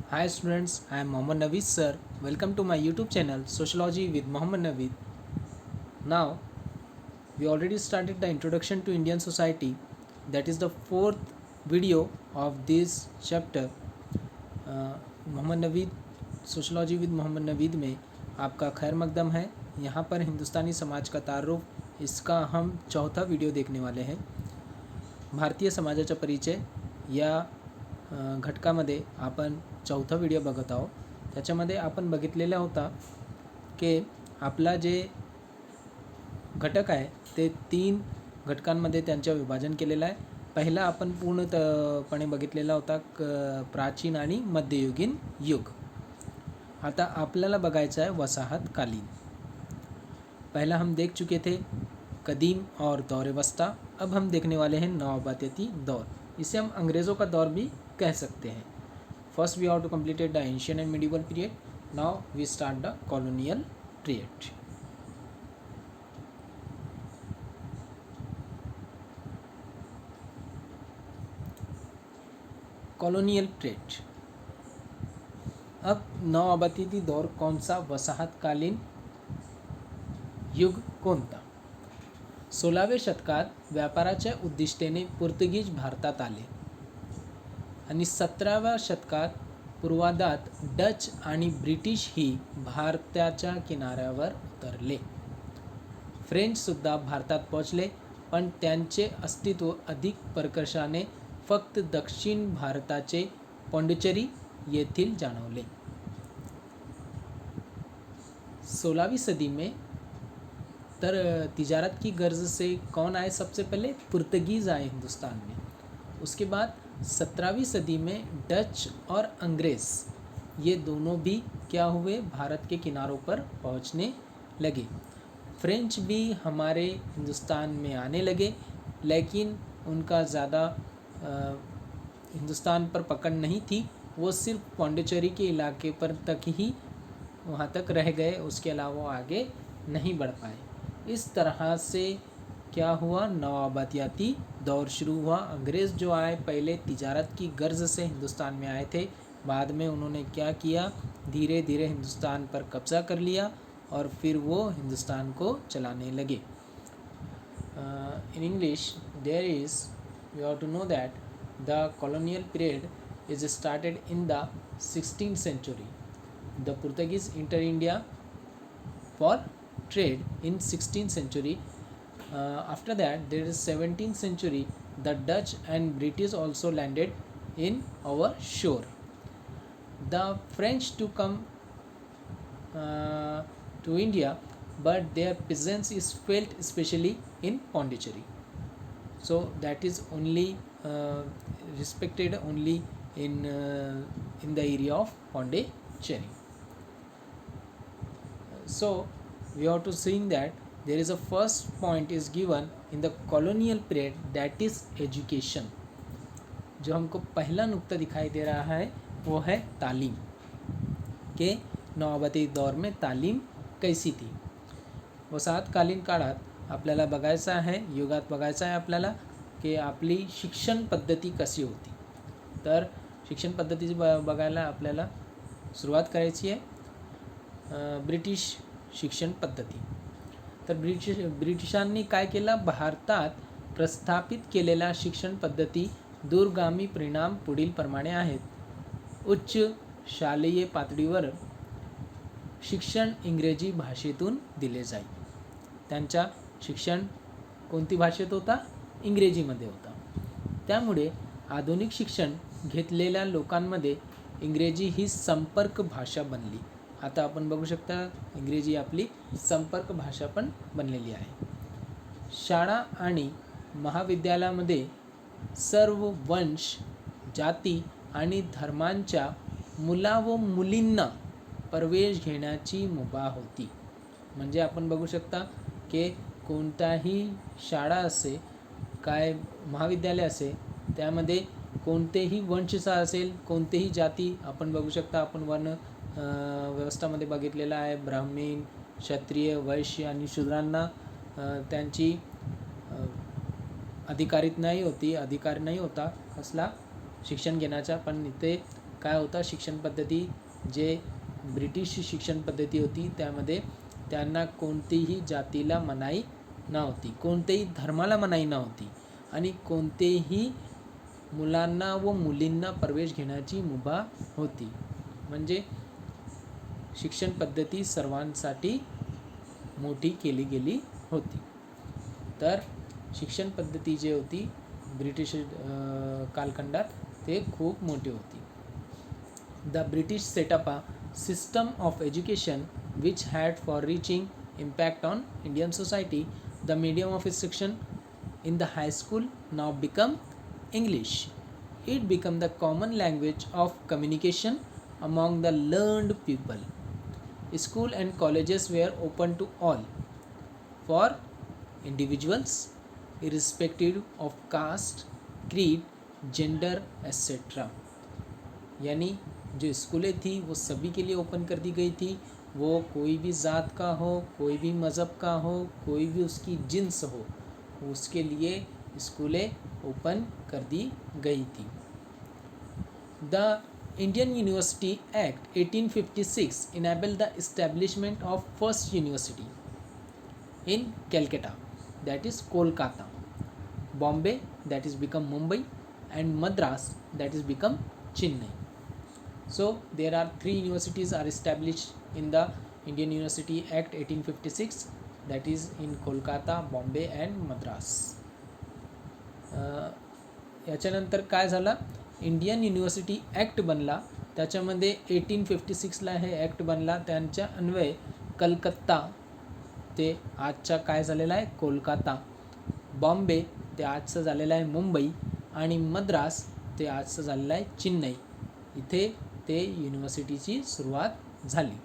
Hi students, I am Mohammad Naveed sir. Welcome to my YouTube channel Sociology with Mohammad Naveed. Now, we already started the introduction to Indian society. That is the fourth video of this chapter. Mohammad Naveed sociology with Mohammad Naveed में आपका खैर मकदम है। यहाँ पर हिंदुस्तानी समाज का तारुफ इसका हम चौथा वीडियो देखने वाले हैं। भारतीय समाजाचा परिचय या घटकामध्ये आपण चौथा व्हिडिओ बघत आहोत। त्याच्यामध्ये आपण बघितलेला होता की आपला जे घटक आहे ते 3 घटकांमध्ये त्यांचं विभाजन केलेलं आहे। पहिला आपण पूर्णपणे बघितलेला होता प्राचीन आणि मध्ययुगीन युग। आता आपल्याला बघायचं आहे वसाहतकालीन। पहला हम देख चुके थे कदीम और दौर वस्ता। अब हम देखने वाले हैं नवाबतियाती दौर। इसे हम अंग्रेज़ों का दौर भी कह सकते हैं। First we have to completed the ancient and medieval period. Now we start the colonial period. Colonial period. अब नवाबतियाती दौर कौन सा, वसाहतकालीन युग कोणता? 16व्या शतकात व्यापाराच्या उद्दिष्टेने पोर्तुगीज भारतात आले आणि 17व्या शतकात पूर्वार्धात डच आणि ब्रिटिश ही भारताच्या किनाऱ्यावर उतरले। फ्रेंचसुद्धा भारतात पोहोचले, पण त्यांचे अस्तित्व अधिक प्रकर्षाने फक्त दक्षिण भारताचे पाँडिचेरी येथील जाणवले। 16वीं सदी में तिजारत की गर्ज से कौन आए? सबसे पहले पुर्तगीज़ आए हिंदुस्तान में। उसके बाद 17वीं सदी में डच और अंग्रेज़ ये दोनों भी क्या हुए, भारत के किनारों पर पहुंचने लगे। फ्रेंच भी हमारे हिंदुस्तान में आने लगे, लेकिन उनका ज़्यादा हिंदुस्तान पर पकड़ नहीं थी। वो सिर्फ पाँडिचेरी के इलाके पर तक ही वहाँ तक रह गए, उसके अलावा आगे नहीं बढ़ पाए। इस तरह से क्या हुआ, नवाबतियाती दौर शुरू हुआ। अंग्रेज़ जो आए पहले तिजारत की गर्ज से हिंदुस्तान में आए थे, बाद में उन्होंने क्या किया, धीरे धीरे हिंदुस्तान पर कब्ज़ा कर लिया और फिर वो हिंदुस्तान को चलाने लगे। In English there is we have to know that the colonial period is started in the 16th century. The Portuguese enter India for trade in 16th century. After that there is 17th century. The Dutch and British also landed in our shore. The French to come to India, but their presence is felt especially in Pondicherry. So that is only respected only in the area of Pondicherry. So we have to seeing that there is a first point is given in the colonial period, that is education. जो हमको पहला नुक्ता दिखाई दे रहा है वो है तालीम के नवाबती दौर में तालीम कैसी थी। वसाहतकालीन काळात आपल्याला बघायचं आहे, युगात बघायचं आहे आपल्याला की आपली शिक्षण पद्धती कशी होती। तर शिक्षण पद्धतीची बघायला आपल्याला सुरुवात करायची आहे ब्रिटिश शिक्षण पद्धती। तर ब्रिटिशांनी काय केलं, भारतात प्रस्थापित केलेल्या शिक्षण पद्धती दूरगामी परिणाम पुढील प्रमाणे आहेत। उच्च शालेय पातळीवर शिक्षण इंग्रजी भाषेतून दिले जाई। त्यांचा शिक्षण कोणती भाषेत होता, इंग्रजीमध्ये होता। त्यामुळे आधुनिक शिक्षण घेतलेल्या लोकांमध्ये इंग्रजी ही संपर्क भाषा बनली। आता आपण बघू शकता इंग्रजी आपली संपर्क भाषा पण बनलेली आहे। शाळा आणि महाविद्यालयामध्ये सर्व वंश, जाती आणि धर्मांच्या मुला व मुलींना प्रवेश घेण्याची मुभा होती। म्हणजे आपण बघू शकता की कोणताही शाळा असे, काय महाविद्यालय असे, त्यामध्ये कोणतेही वंशचा असेल, कोणतेही जाती आपण बघू शकता। आपण वर्ण व्यवस्थामध्ये बघितलेलं आहे, ब्राह्मण, क्षत्रिय, वैश्य आणि शूद्रांना त्यांची अधिकार नाही होता कसला शिक्षण घेण्याचा, पण इथे काय होता, शिक्षण पद्धती जे ब्रिटिश शिक्षण पद्धती होती त्यामध्ये त्यांना कोणतीही जातीला मनाई नव्हती, कोणत्याही धर्माला मनाई नव्हती आणि कोणतेही मुलांना व मुलींना प्रवेश घेण्याची मुभा होती. म्हणजे शिक्षण पद्धती सर्वांसाठी मोठी केली गेली होती. तर शिक्षण पद्धती जी होती ब्रिटिश कालखंडात ते खूप मोठी होती. The British setup a system of education which had for reaching impact on Indian society. The medium of instruction in the high school now become English. It became the common language of communication among the learned people. School and colleges were open to all, for individuals irrespective of caste, creed, gender, etc. यानी जो स्कूलें थी वो सभी के लिए open कर दी गई थी, वो कोई भी ज़ात का हो, कोई भी मज़हब का हो, कोई भी उसकी जिन्स हो, उसके लिए स्कूलें ओपन कर दी गई थी. The Indian university act 1856 enabled the establishment of first university in Calcutta, that is Kolkata, Bombay, that is become Mumbai, and Madras, that is become Chennai. So there are 3 universities are established in the Indian University Act 1856, that is in Kolkata, Bombay and Madras. याच्यानंतर काय झालं, Indian university act बनला, त्याच्यामध्ये 1856ला हे act बनला. त्यांच्या अन्वये कलकत्ता ते आजच्या काय झालेला आहे कोलकाता, बॉम्बे ते आजचं झालेलं आहे मुंबई आणि मद्रास ते आजचं झालेलं आहे चेन्नई, इथे ते यूनिवर्सिटीची सुरुवात झाली.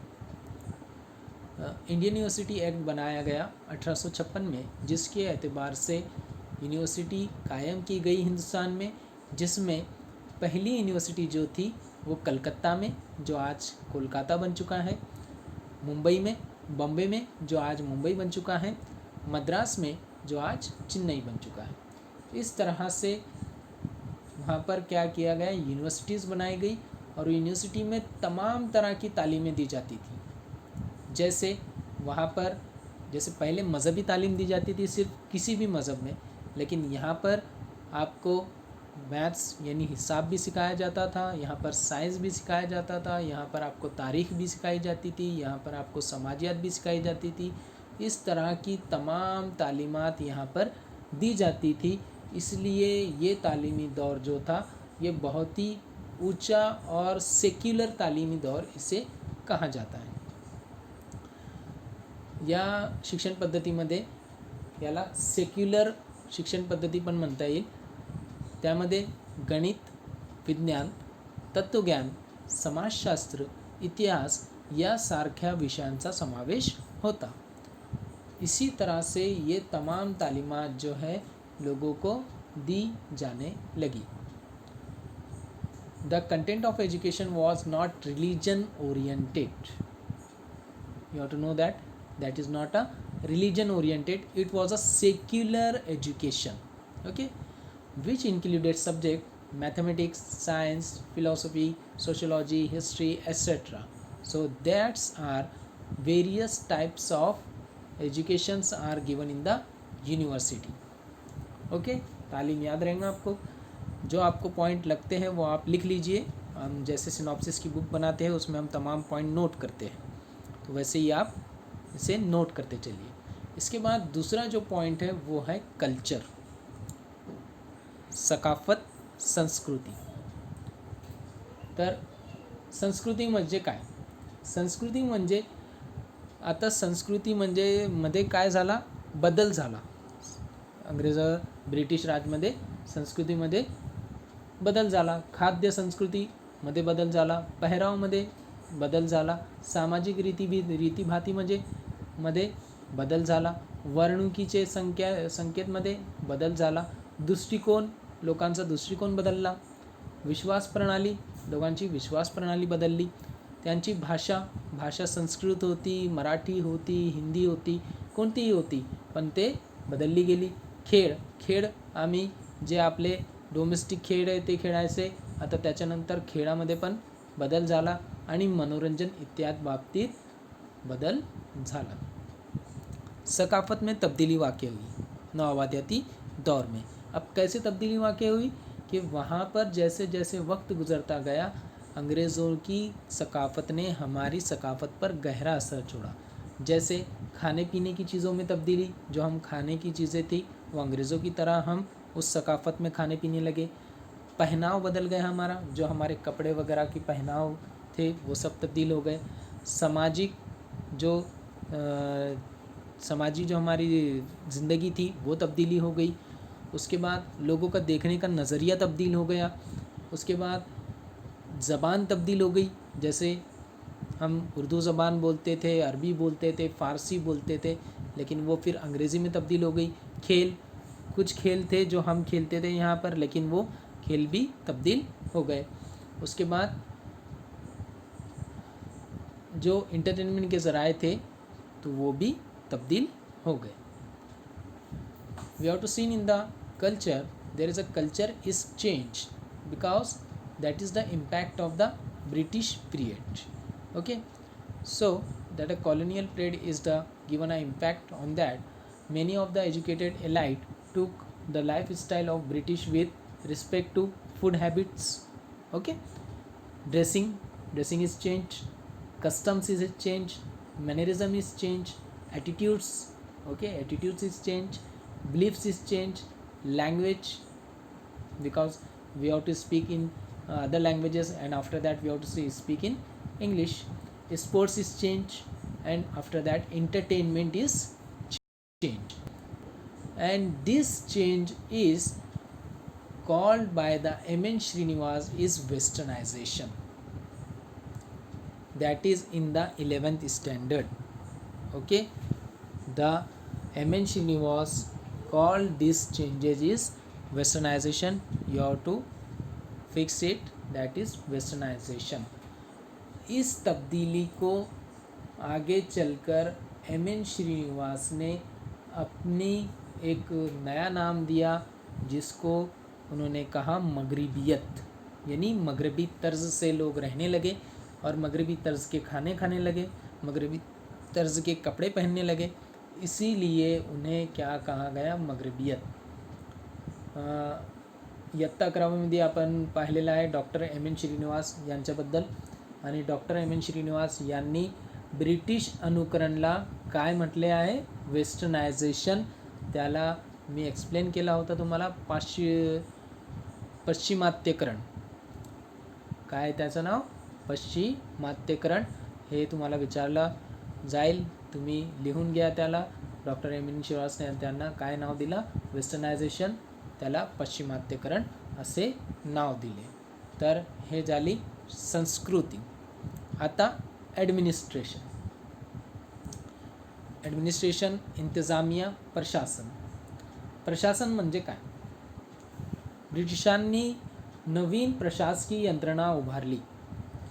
इंडियन यूनिवर्सिटी एक्ट बनाया गया 1856 में, जिसके एतबार से यूनिवर्सिटी कायम की गई हिंदुस्तान में, जिसमें पहली यूनिवर्सिटी जो थी वो कलकत्ता में जो आज कोलकाता बन चुका है, मुंबई में, बॉम्बे में जो आज मुंबई बन चुका है, मद्रास में जो आज चेन्नई बन चुका है. इस तरह से वहाँ पर क्या किया गया, यूनिवर्सिटीज़ बनाई गई और यूनिवर्सिटी में तमाम तरह की तालीमें दी जाती थी. जैसे वहाँ पर जैसे पहले मज़हबी तालीम दी जाती थी सिर्फ किसी भी मज़हब में, लेकिन यहाँ पर आपको मैथ्स यानी हिसाब भी सिखाया जाता था, यहाँ पर साइंस भी सिखाया जाता था, यहाँ पर आपको तारीख़ भी सिखाई जाती थी, यहाँ पर आपको समाजियात भी सिखाई जाती थी. इस तरह की तमाम तालीमात यहाँ पर दी जाती थी. इसलिए ये तालीमी दौर जो था ये बहुत ही ऊंचा और सेक्युलर तालीमी दौर इसे कहा जाता है. या शिक्षण पद्धतीमध्ये याला सेक्युलर शिक्षण पद्धती पण म्हणता येईल. त्यामध्ये गणित, विज्ञान, तत्वज्ञान, समाजशास्त्र, इतिहास यासारख्या विषयांचा समावेश होता. इसी तरह से ये तमाम तालीमात जो है लोगों को दी जाने लगी. The content of education was not religion oriented. You have to know that is not a religion oriented, it was a secular education, okay, which included subject mathematics, science, philosophy, sociology, history, etc. So that's are various types of educations are given in the university. Okay, तालीम याद रहेगा आपको. जो आपको point लगते हैं वो आप लिख लीजिए. हम जैसे सिनॉप्सिस की बुक बनाते हैं उसमें हम तमाम पॉइंट नोट करते हैं, तो वैसे ही आप इसे नोट करते चलिए. इसके बाद दूसरा जो पॉइंट है वो है कल्चर, सकाफत, संस्कृती. तर संस्कृती म्हणजे काय, संस्कृती म्हणजे आता संस्कृती म्हणजे मध्ये काय झाला, बदल झाला. ब्रिटिश राजमध्ये संस्कृतीमध्ये बदल झाला, खाद्य संस्कृतीमध्ये बदल झाला, पेहरावमध्ये बदल झाला, सामाजिक रीतीभाती मध्ये बदल झाला, वर्णुकीचे संकेतमध्ये बदल झाला, दृष्टिकोन लोकांचा दृष्टिकोन बदलला, विश्वास प्रणाली लोकांची विश्वास प्रणाली बदलली, त्यांची भाषा संस्कृत होती, मराठी होती, हिंदी होती, कोणतीही होती पण ते बदलली गेली. खेळ आम्ही जे आपले डोमेस्टिक खेळ आहे ते खेळायचे, आता त्याच्यानंतर खेळामध्ये पण बदल झाला आणि मनोरंजन इत्यादी बाबतीत बदल झाला। सकाफत में तब्दीली वाक़ हुई नौआबादियाती दौर में। अब कैसे तब्दीली वाक़ हुई कि वहाँ पर जैसे जैसे वक्त गुज़रता गया अंग्रेज़ों की सकाफ़त ने हमारी सकाफ़त पर गहरा असर छोड़ा। जैसे खाने पीने की चीज़ों में तब्दीली, जो हम खाने की चीज़ें थी वो अंग्रेज़ों की तरह हम उस सकाफ़त में खाने पीने लगे। पहनाव बदल गया हमारा, जो हमारे कपड़े वगैरह की पहनाव थे वो सब तब्दील हो गए। सामाजिक जो समाजी जो हमारी ज़िंदगी थी वो तब्दीली हो गई। उसके बाद लोगों का देखने का नज़रिया तब्दील हो गया। उसके बाद ज़बान तब्दील हो गई, जैसे हम उर्दू ज़बान बोलते थे, अरबी बोलते थे, फ़ारसी बोलते थे, लेकिन वो फिर अंग्रेज़ी में तब्दील हो गई। खेल, कुछ खेल थे जो हम खेलते थे यहाँ पर, लेकिन वो खेल भी तब्दील हो गए। उसके बाद जो इंटरटेनमेंट के ज़राए थे तो वो भी तब्दील हो गए। We have to see in the culture, there is a culture is changed because that is the impact of the British period. Okay, so that a colonial period is the given an impact on that. Many of the educated elite took the lifestyle of British with respect to food habits. Okay, dressing is changed, customs is changed, mannerism is changed, attitudes, okay, attitudes is changed, beliefs is changed, language, because we have to speak in other languages and after that we have to speak in English. Sports is changed and after that entertainment is changed, and this change is called by the M.N. Srinivas is westernization, that is in the 11th standard. Okay, the M.N. Srinivas called these changes is westernization. You have to fix it, that is westernization. इस तब्दीली को आगे चलकर M.N. Srinivas ने अपनी एक नया नाम दिया, जिसको उन्होंने कहा मगरिबियत, यानी मगरबी तर्ज से लोग रहने लगे और मगरबी तर्ज के खाने खाने लगे, मगरबी तर्ज के कपड़े पहनने लगे, इसीलिए उन्हें क्या कहा गया, मगरिबियत. इयत्ता क्रमामध्ये आपण पाहिलेलं आहे डॉक्टर M.N. श्रीनिवास यांच्याबद्दल. आणि डॉक्टर M.N. श्रीनिवास यांनी ब्रिटिश अनुकरणला काय म्हटले आहे, वेस्टर्नायझेशन. त्याला मी एक्सप्लेन केला होता तुम्हाला, पश्चिमात्यकरण. काय त्याचं नाव, पश्चिमात्यकरण. हे तुम्हाला विचारलं जाईल, तुम्ही लिहून घ्या त्याला. Doctor M.N. श्रीनिवासने त्यांना काय नाव दिलं, वेस्टर्नायझेशन, त्याला पश्चिमात्यकरण असे नाव दिले. तर हे झाली संस्कृती. आता ॲडमिनिस्ट्रेशन. ॲडमिनिस्ट्रेशन, इंतजामिया, प्रशासन. प्रशासन म्हणजे काय, ब्रिटिशांनी नवीन प्रशासकीय यंत्रणा उभारली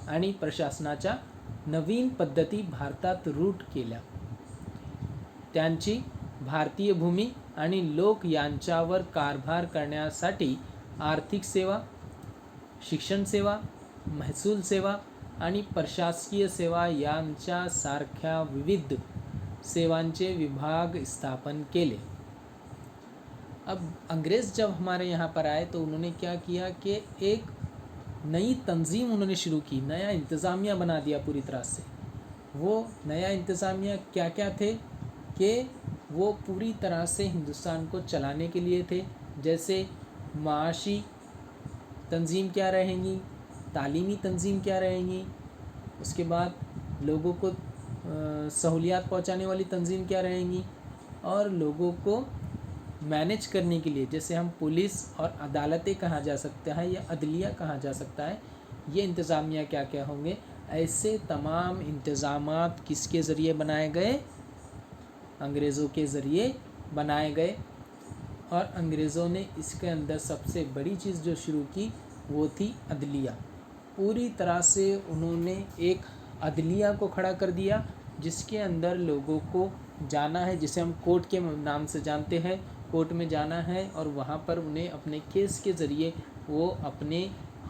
आणि प्रशासनाच्या नवीन पद्धती भारतात रूढ केल्या. त्यांची भारतीय भूमी आणि लोक यांच्यावर कारभार करण्यासाठी आर्थिक सेवा, शिक्षण सेवा, महसूल सेवा आणि प्रशासकीय सेवा यांच्यासारख्या विविध सेवांचे विभाग स्थापन केले. अब अंग्रेज़ जब हमारे यहाँ पर आए तो उन्होंने क्या किया कि एक नई तंजीम उन्होंने शुरू की, नया इंतज़ामिया बना दिया पूरी तरह से. वो नया इंतज़ामिया क्या क्या थे कि वो पूरी तरह से हिंदुस्तान को चलाने के लिए थे. जैसे माशी तंजीम क्या रहेंगी, तालीमी तंजीम क्या रहेंगी, उसके बाद लोगों को सहूलियात पहुंचाने वाली तंजीम क्या रहेंगी, और लोगों को मैनेज करने के लिए जैसे हम पुलिस और अदालतें कहा जा सकता है या अदलिया कहा जा सकता है, ये इंतज़ामिया क्या क्या होंगे. ऐसे तमाम इंतज़ामात किसके ज़रिए बनाए गए, अंग्रेज़ों के ज़रिए बनाए गए. और अंग्रेज़ों ने इसके अंदर सबसे बड़ी चीज़ जो शुरू की वो थी अदलिया. पूरी तरह से उन्होंने एक अदलिया को खड़ा कर दिया, जिसके अंदर लोगों को जाना है, जिसे हम कोर्ट के नाम से जानते हैं. कोर्ट में जाना है और वहाँ पर उन्हें अपने केस के ज़रिए वो अपने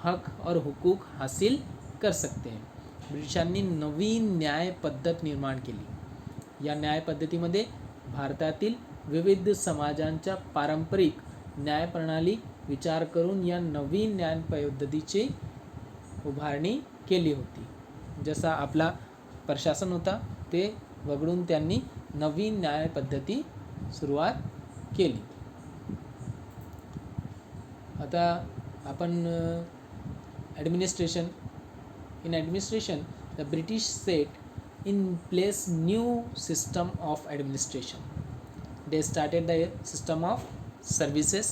हक और हुकूक हासिल कर सकते हैं. ब्रिटिशांनी नवीन न्याय पद्धत निर्माण केली. या न्याय पद्धतीमध्ये भारतातील विविध समाजांच्या पारंपरिक न्यायप्रणाली विचार करून या नवीन न्याय पद्धतीची उभारणी केली होती. जसा आपला प्रशासन होता ते वगळून त्यांनी नवीन न्याय पद्धती सुरुवात केली. आता आपण administration. In administration the British set in place new system of administration. They started the system of services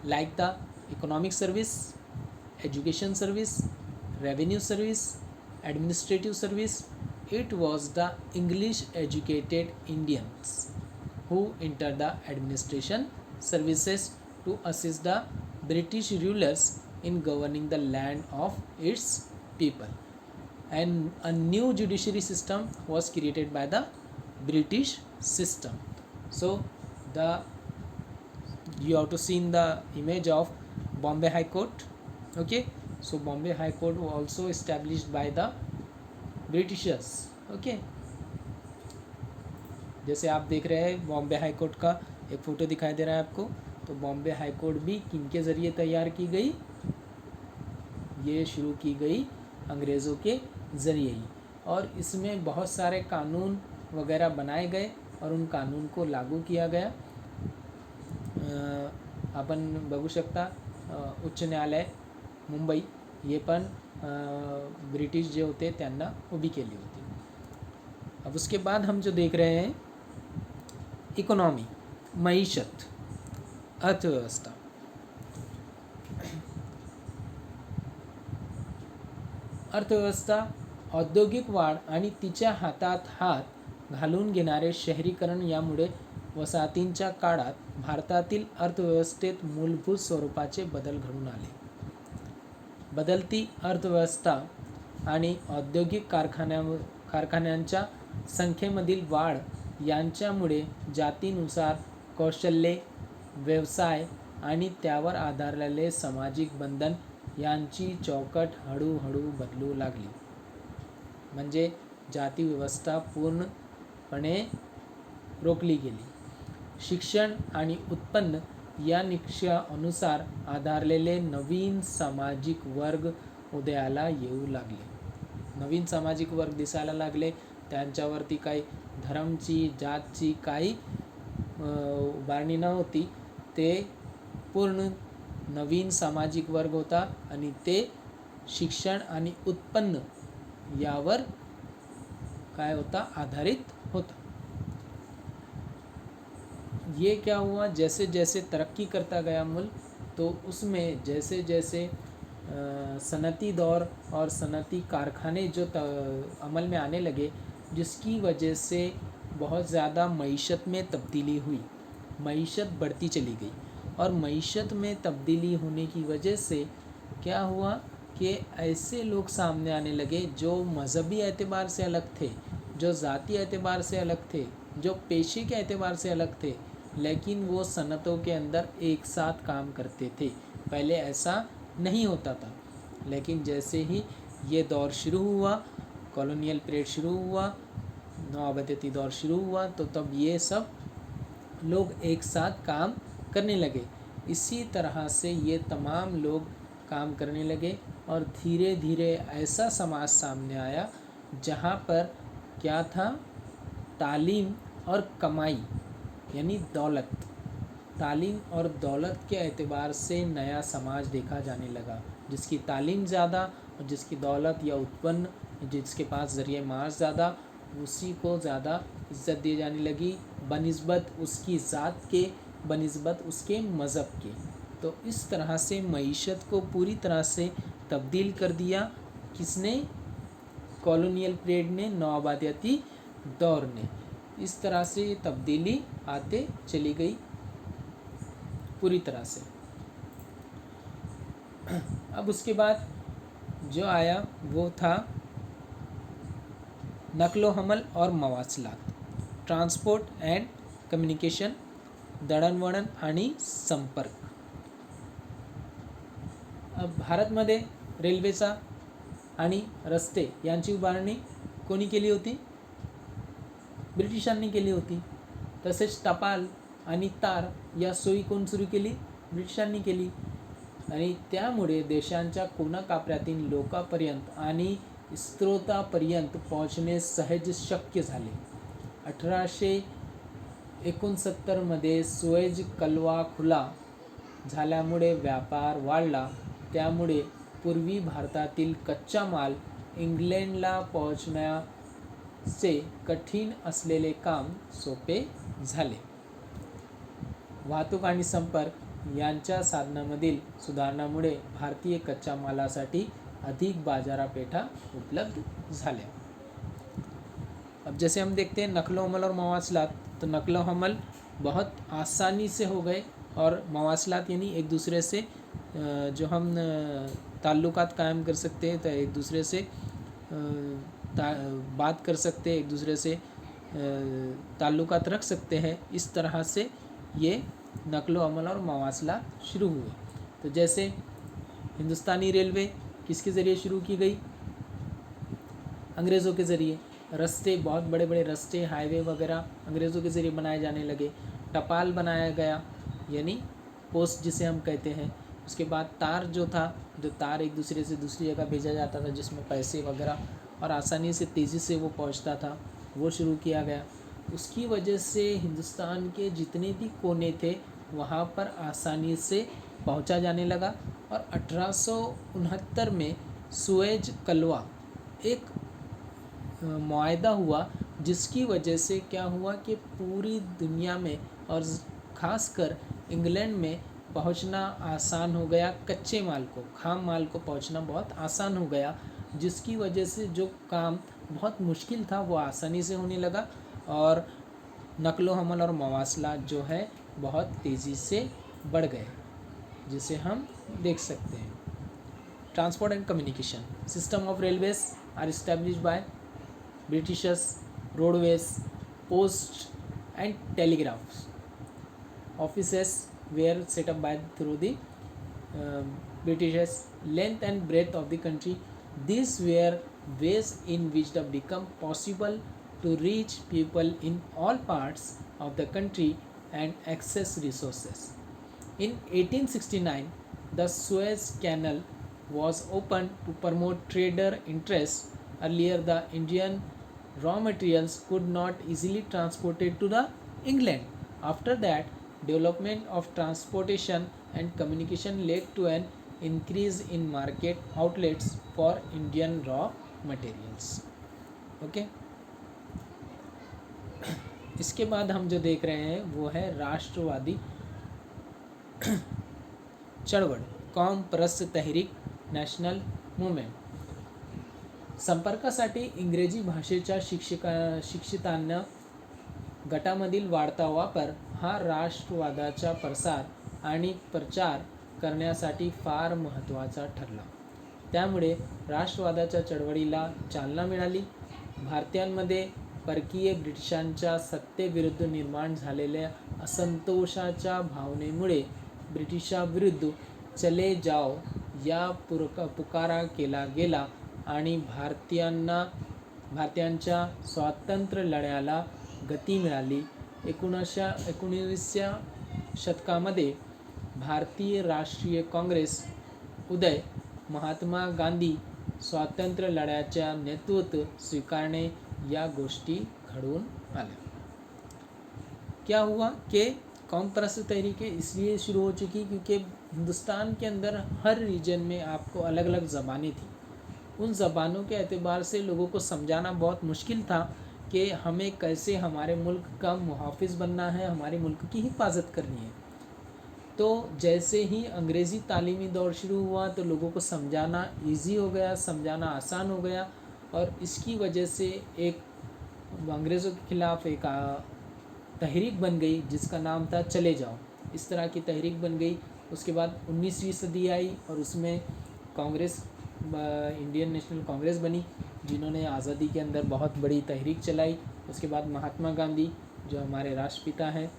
like the economic service, education service, revenue service, administrative service. It was the English educated Indians who entered the administration services to assist the British rulers in governing the land of its people. And a new judiciary system was created by the British system. So you have to see in the image of Bombay High Court. Okay, so Bombay High Court was also established by the Britishers. Okay, जैसे आप देख रहे हैं Bombay high court का एक photo दिखाई दे रहा है आपको. तो बॉम्बे हाई कोर्ट भी किनके ज़रिए तैयार की गई? ये शुरू की गई अंग्रेज़ों के ज़रिए ही. और इसमें बहुत सारे कानून वगैरह बनाए गए और उन कानून को लागू किया गया. आपण बघू शकता उच्च न्यायालय मुंबई हे पण ब्रिटिश जे होते त्यांना उभी केली होती. अब उसके बाद हम जो देख रहे हैं इकोनॉमी, मईशत, अर्थव्यवस्था. अर्थव्यवस्था औद्योगिक वाढ आणि तिच्या हातात हात घालून घेणारे शहरीकरण यामुळे वसाहतींच्या काळात भारतातील अर्थव्यवस्थेत मूलभूत स्वरूपाचे बदल घडून आले. बदलती अर्थव्यवस्था आणि औद्योगिक कारखान्यांच्या संख्येमधील वाढ यांच्यामुळे जातीनुसार कौशल्ये, व्यवसाय आणि त्यावर आधारलेले सामाजिक बंधन यांची चौकट हळूहळू बदलू लागली. म्हणजे जाती व्यवस्था पूर्णपणे रोखली गेली. शिक्षण आणि उत्पन्न या निकषानुसार आधारलेले नवीन सामाजिक वर्ग उदयाला येऊ लागले. नवीन सामाजिक वर्ग दिसायला लागले. त्यांच्यावरती काही धर्मची, जातची काही उभारणी नव्हती. ते पूर्ण नवीन सामाजिक वर्ग होता आणि ते शिक्षण आणि उत्पन्न यावर काय होता? आधारित होता. ये क्या हुआ? जैसे जैसे तरक्की करता गया मुल्क, तो उसमें जैसे जैसे सनती दौर और सनती कारखाने जो अमल में आने लगे, जिसकी वजह से बहुत ज़्यादा मईशत में तब्दीली हुई. मईशत बढ़ती चली गई और मईशत में तब्दीली होने की वजह से क्या हुआ कि ऐसे लोग सामने आने लगे जो मज़हबी एतबार से अलग थे, जो ज़ाती एतबार से अलग थे, जो पेशे के एतबार से अलग थे, लेकिन वो सनतों के अंदर एक साथ काम करते थे. पहले ऐसा नहीं होता था, लेकिन जैसे ही ये दौर शुरू हुआ, कॉलोनियल पीरियड शुरू हुआ, नवाबती दौर शुरू हुआ, तो तब ये सब लोग एक साथ काम करने लगे. इसी तरह से ये तमाम लोग काम करने लगे और धीरे धीरे ऐसा समाज सामने आया जहाँ पर क्या था? तालीम और कमाई यानी दौलत. तालीम और दौलत के एतबार से नया समाज देखा जाने लगा. जिसकी तालीम ज़्यादा और जिसकी दौलत या उत्पन्न, जिसके पास ज़रिए माश ज़्यादा, उसी को ज़्यादा इज़्ज़त दी जाने लगी बनिस्बत उसकी ज़ात के, बनिस्बत उसके मज़हब के. तो इस तरह से मईशत को पूरी तरह से तब्दील कर दिया. किसने? कॉलोनियल पीरियड ने, नवाबादियाती दौर ने. इस तरह से ये तब्दीली आते चली गई पूरी तरह से. अब उसके बाद जो आया वो था नकलो हमल और मवासलात, ट्रांसपोर्ट एंड कम्युनिकेशन, दळणवळण आणि संपर्क. भारतमध्ये रेल्वेचा आणि रस्ते यांची उभारणी कोणी केली होती? ब्रिटिशांनी केली होती. तसेच टपाल आणि तार या सोयी कोण सुरू केली? ब्रिटिशांनी केली. आणि त्यामुळे देशांच्या कोनाकोपऱ्यातील लोकांपर्यंत आणि स्त्रोतापर्यंत पोहोचणे सहज शक्य झाले. 1869 मध्ये सुएझ कालवा खुला झाल्यामुळे व्यापार वाढला. त्यामुळे पूर्वी भारतातील कच्चा माल इंग्लंडला पोहोचण्याचे कठीण असलेले काम सोपे झाले. वाहतूक आणि संपर्क यांच्या साधनांमधील सुधारणामुळे भारतीय कच्च्या मालासाठी अधिक बाजारपेठा उपलब्ध झाल्या. अब जैसे हम देखते हैं नकलो हमल और मवासलात, तो नकलो हमल बहुत आसानी से हो गए और मवासलात यानी एक दूसरे से जो हम ताल्लुकात कायम कर सकते हैं, तो एक दूसरे से बात कर सकते हैं, एक दूसरे से ताल्लुकात रख सकते हैं. इस तरह से ये नकलो अमल और मवासलात शुरू हुए. तो जैसे हिंदुस्तानी रेलवे किसके ज़रिए शुरू की गई? अंग्रेज़ों के ज़रिए. रास्ते, बहुत बड़े बड़े रास्ते, हाईवे वगैरह अंग्रेज़ों के ज़रिए बनाए जाने लगे. टपाल बनाया गया यानी पोस्ट जिसे हम कहते हैं. उसके बाद तार जो था, जो तार एक दूसरे से दूसरी जगह भेजा जाता था जिसमें पैसे वगैरह और आसानी से तेज़ी से वो पहुंचता था, वो शुरू किया गया. उसकी वजह से हिंदुस्तान के जितने भी कोने थे वहाँ पर आसानी से पहुंचा जाने लगा. और 1869 में सुएझ कालवा एक मुआहदा हुआ, जिसकी वजह से क्या हुआ कि पूरी दुनिया में और ख़ासकर इंग्लैंड में पहुंचना आसान हो गया. कच्चे माल को, खाम माल को पहुंचना बहुत आसान हो गया, जिसकी वजह से जो काम बहुत मुश्किल था वो आसानी से होने लगा और नकलो हमल और मवासलात जो है बहुत तेज़ी से बढ़ गए, जिसे हम देख सकते हैं. Transport and communication system of railways are established by Britishers. Roadways, post and telegraphs offices were set up by through the Britishers. Length and breadth of the country, these were ways in which it became possible to reach people in all parts of the country and access resources. In 1869, the Suez Canal was opened to promote trader interests. Earlier, the Indian raw materials could not easily transported to the England. After that, development of transportation and communication led to an increase in market outlets for Indian raw materials. Okay, इसके बाद हम जो देख रहे हैं वो है राष्ट्रवादी चळवळ, कॉम परस्त तहरीक, नॅशनल मुवमेंट. संपर्कासाठी इंग्रजी भाषेच्या शिक्षितांना गटामधील वाढता वापर हा राष्ट्रवादाचा प्रसार आणि प्रचार करण्यासाठी फार महत्त्वाचा ठरला. त्यामुळे राष्ट्रवादाच्या चळवळीला चालना मिळाली. भारतीयांमध्ये परकीय ब्रिटिशांच्या सत्तेविरुद्ध निर्माण झालेल्या असंतोषाच्या भावनेमुळे ब्रिटिशांविरुद्ध चले जाओ या पुकारा केला गेला आणि भारतीयांच्या स्वातंत्र्य लढ्याला गती मिळाली. 19व्या शतकामध्ये भारतीय राष्ट्रीय काँग्रेस उदय, महात्मा गांधी स्वातंत्र्य लढ्याच्या नेतृत्व स्वीकारणे या गोष्टी घडून आल्या. क्या हुआ कि कौम परस्त तहरीकें इसलिए शुरू हो चुकी क्योंकि हिंदुस्तान के अंदर हर रीजन में आपको अलग अलग ज़बानें थी. उन ज़बानों के एतबार से लोगों को समझाना बहुत मुश्किल था कि हमें कैसे हमारे मुल्क का मुहाफ़िज़ बनना है, हमारे मुल्क की हिफाजत करनी है. तो जैसे ही अंग्रेज़ी तालीमी दौर शुरू हुआ तो लोगों को समझाना इजी हो गया, समझाना आसान हो गया. और इसकी वजह से एक अंग्रेज़ों के ख़िलाफ़ एक तहरीक बन गई जिसका नाम था चले जाओ. इस तरह की तहरीक बन गई. उसके बाद 19वीं सदी आई और उसमें कांग्रेस, इंडियन नेशनल कांग्रेस बनी, जिन्होंने आज़ादी के अंदर बहुत बड़ी तहरीक चलाई. उसके बाद महात्मा गांधी जो हमारे राष्ट्रपिता हैं,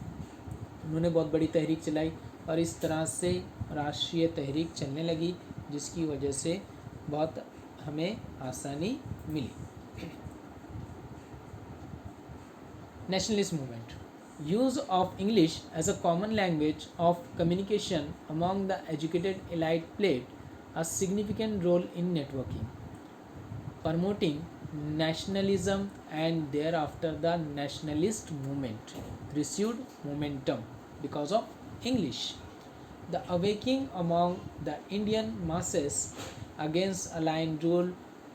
उन्होंने बहुत बड़ी तहरीक चलाई और इस तरह से राष्ट्रीय तहरीक चलने लगी, जिसकी वजह से बहुत हमें आसानी मिली। Nationalist movement. Use of English as a common language of communication among the educated elite played a significant role in networking, promoting nationalism, and thereafter the nationalist movement received momentum because of English. The awakening among the Indian masses against aligned rule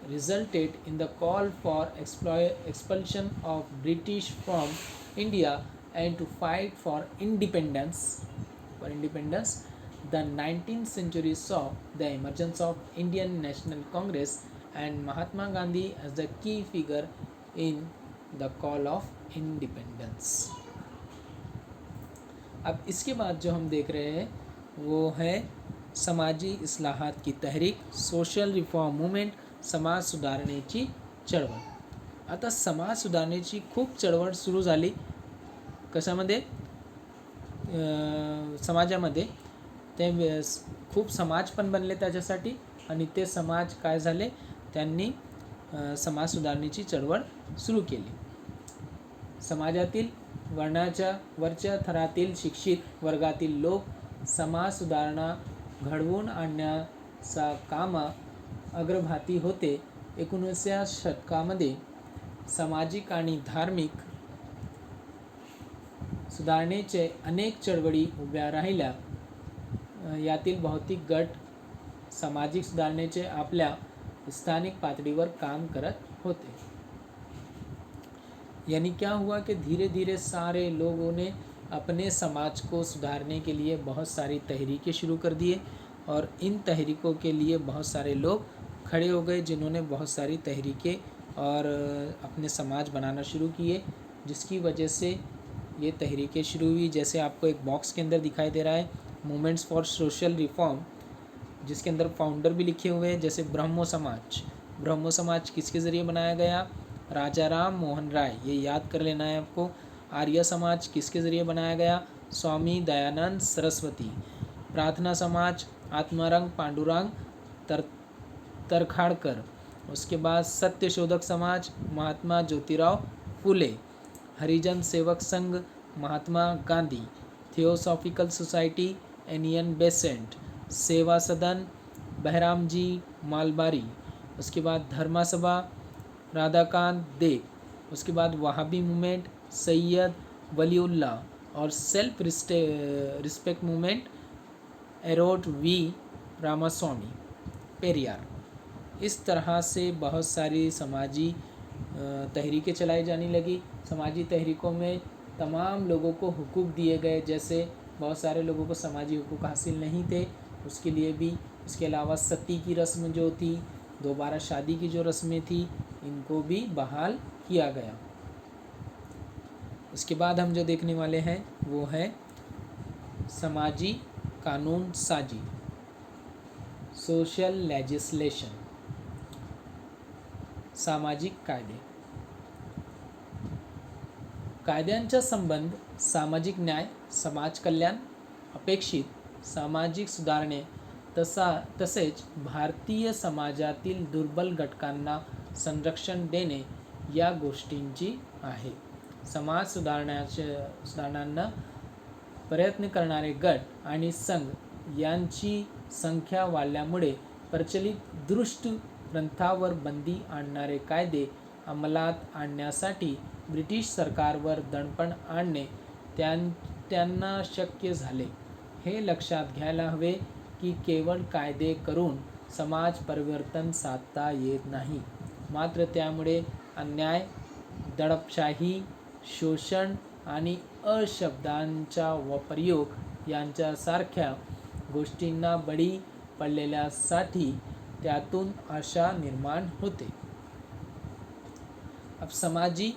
resulted in the call for expulsion of British from India and to fight for independence. The 19th century saw the emergence of Indian National Congress and Mahatma Gandhi as the key figure in the call of independence. अब इसके बाद जो हम देख रहे हैं वो है समाजी इस्लाहात की तहरीक, सोशल रिफॉर्म मुवमेंट, समाज सुधारणेची चळवळ. आता समाज सुधारणेची खूप चळवळ सुरू झाली कशामध्ये, समाजामध्ये. ते खूप समाज पण बनले त्याच्यासाठी आणि ते समाज काय झाले, त्यांनी समाज सुधारणेची चळवळ सुरू केली. समाजातील वरच्या थरातील शिक्षित वर्गातील लोक समाज सुधारणा घडवून आणण्याचा कामा अग्रभागी होते. 19व्या शतकामध्ये सामाजिक आणि धार्मिक सुधारणेचे अनेक चळवळी उभ्या राहिल्या. यातील बहुतेक गट सामाजिक सुधारणेचे आपल्या स्थानिक पातळीवर काम करत होते. यानी क्या हुआ कि धीरे धीरे सारे लोगों ने अपने समाज को सुधारने के लिए बहुत सारी तहरीकें शुरू कर दिए और इन तहरीकों के लिए बहुत सारे लोग खड़े हो गए जिन्होंने बहुत सारी तहरीकें और अपने समाज बनाना शुरू किए, जिसकी वजह से ये तहरीकें शुरू हुई. जैसे आपको एक बॉक्स के अंदर दिखाई दे रहा है मूवमेंट्स फॉर सोशल रिफॉर्म, जिसके अंदर फाउंडर भी लिखे हुए हैं. जैसे ब्रह्मो समाज किसके ज़रिए बनाया गया, राजा राम मोहन राय, ये याद कर लेना है आपको. आर्य समाज किसके ज़रिए बनाया गया, स्वामी दयानंद सरस्वती. प्रार्थना समाज आत्माराम पांडुरंग तरखाड़कर. उसके बाद Satyashodhak Samaj Mahatma Jyotirao Phule. Harijan Sevak Sangh Mahatma Gandhi. Theosophical society Annie Besant. Seva Sadan Bahram जी मालबारी. उसके बाद धर्मा सभा राधाकांत दे. उसके बाद वहाबी मूवमेंट सैयद वलीउल्लाह और सेल्फ रिस्पेक्ट मूवमेंट एरोट वी रामास्वामी पेरियार. इस तरह से बहुत सारी समाजी तहरीकें चलाई जाने लगी. समाजी तहरीकों में तमाम लोगों को हुकूक दिए गए, जैसे बहुत सारे लोगों को समाजी हुकूक हासिल नहीं थे, उसके लिए भी. उसके अलावा सती की रस्म जो थी, दोबारा शादी की जो रस्में थी, इनको भी बहाल किया गया. उसके बाद हम जो देखने वाले हैं वो है समाजी कानून साजी, सोशल लेजिस्लेशन, सामाजिक कायदे. कायद्यांचा संबंध सामाजिक न्याय, समाज कल्याण, अपेक्षित सामाजिक सुधारणे तसेच भारतीय समाजातील दुर्बल घटकांना संरक्षण देणे या गोष्टींची आहे. समाज सुधारणांना प्रयत्न करणारे गट आणि संघ यांची संख्या वाढल्यामुळे प्रचलित दुष्ट प्रथांवर बंदी आणणारे कायदे अंमलात आणण्यासाठी ब्रिटिश सरकारवर दडपण आणणे त्यांना शक्य झाले. हे लक्षात घ्यायला हवे की केवळ कायदे करून समाज परिवर्तन साधता येत नाही, मात्र त्यामुळे अन्याय, दडपशाही, शोषण आणि अशब्दांचा प्रयोग यांच्यासारख्या गोष्टींना बळी पडलेल्यासाठी त्यातून आशा निर्माण होते. अब समाजी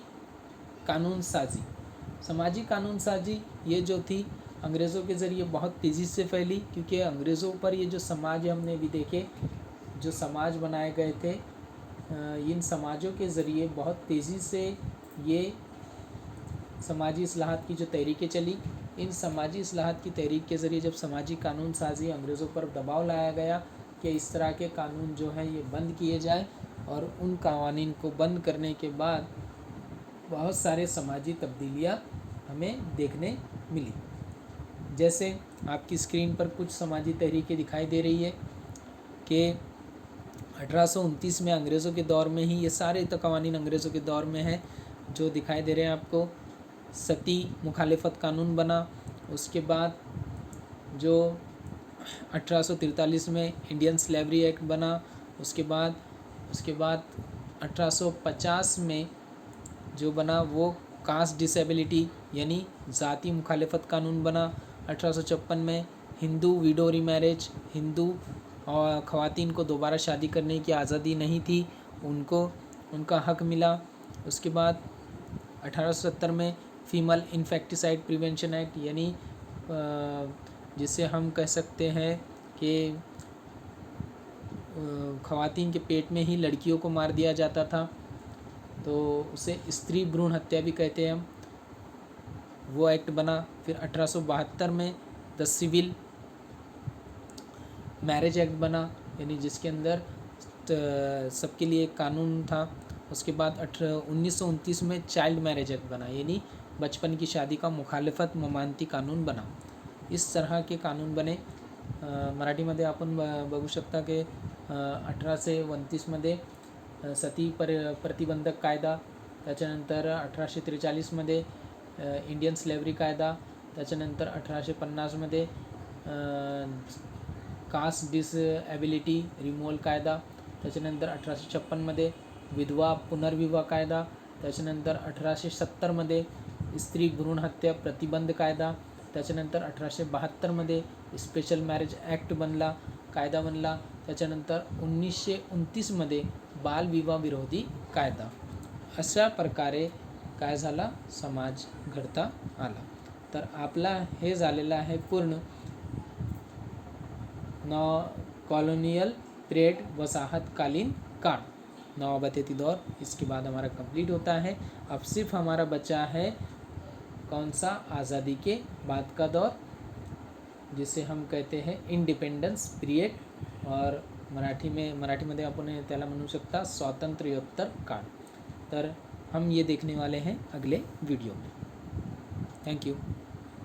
कानून साजी ये जो थी अंग्रेज़ों के ज़रिए बहुत तेज़ी से फैली, क्योंकि अंग्रेज़ों पर ये जो समाज हमने भी देखे, जो समाज बनाए गए थे, इन समाजों के ज़रिए बहुत तेज़ी से ये समाजी इस्लाहात की जो तहरीकें चली, इन समाजी इस्लाहात की तहरीक के ज़रिए जब समाजी कानून साजी अंग्रेज़ों पर दबाव लाया गया, कि इस तरह के कानून जो हैं ये बंद किए जाए, और उन कवानीन को बंद करने के बाद बहुत सारे समाजी तब्दीलियाँ हमें देखने मिली। जैसे आपकी स्क्रीन पर कुछ समाजी तहरीकें दिखाई दे रही है कि 1829 में अंग्रेज़ों के दौर में ही ये सारे तो कवानीन अंग्रेज़ों के दौर में है जो दिखाई दे रहे हैं आपको। सती मुखालिफत कानून बना। उसके बाद जो 1843 में इंडियन स्लेवरी एक्ट बना। उसके बाद 1850 में जो बना वो कास्ट डिसेबिलिटी यानी ज़ाती मुखालिफत कानून बना। 1856 में हिंदू विडो रीमैरिज, हिंदू और ख़वातीन को दोबारा शादी करने की आज़ादी नहीं थी, उनको उनका हक मिला। उसके बाद 1870 में फीमेल इन्फेक्टिसाइड प्रिवेंशन एक्ट, यानी जिसे हम कह सकते हैं कि ख़वातीन के पेट में ही लड़कियों को मार दिया जाता था, तो उसे स्त्री भ्रूण हत्या भी कहते हैं हम, वो एक्ट बना। फिर 1872 में द सिविल मैरिज एक्ट बना, यानी जिसके अंदर सबके लिए एक कानून था। उसके बाद 1929 में चाइल्ड मैरिज एक्ट बना, यानी बचपन की शादी का मुखालिफत ममानती कानून बना। इस तरह के कानून बने। मराठीमध्ये आपण बघू शकता की 1829 मध्ये सती प्रतिबंधक कायदा, त्याच्यानंतर 1843 मध्ये इंडियन स्लेव्हरी कायदा, त्याच्यानंतर 1850 मध्ये कास्ट डिसएबिलिटी रिमूव्हल कायदा, त्याच्यानंतर 1856 मध्ये विधवा पुनर्विवाह कायदा, त्याच्यानंतर 1870 मध्ये स्त्री भ्रूण हत्या प्रतिबंध कायदा, त्याच्यानंतर 1872 मध्ये स्पेशल मॅरेज ॲक्ट कायदा बनला, त्याच्यानंतर 1929 मध्ये बालविवाह विरोधी कायदा. अशा प्रकारे काय झाला, समाज घडता आला. तर आपला हे झालेलं आहे पूर्ण कॉलोनियल पीरियड, वसाहतकालीन काल, नवाबतेती दौर. इसके बाद हमारा कंप्लीट होता है. अब सिर्फ हमारा बचा है कौन सा, आज़ादी के बाद का दौर, जिसे हम कहते हैं इंडिपेंडन्स पीरियड, और मराठीमध्ये आपण त्याला म्हणू शकता स्वातंत्र्योत्तर काळ. तर हम ये देखने वाले हैं अगले वीडियो में. Thank you.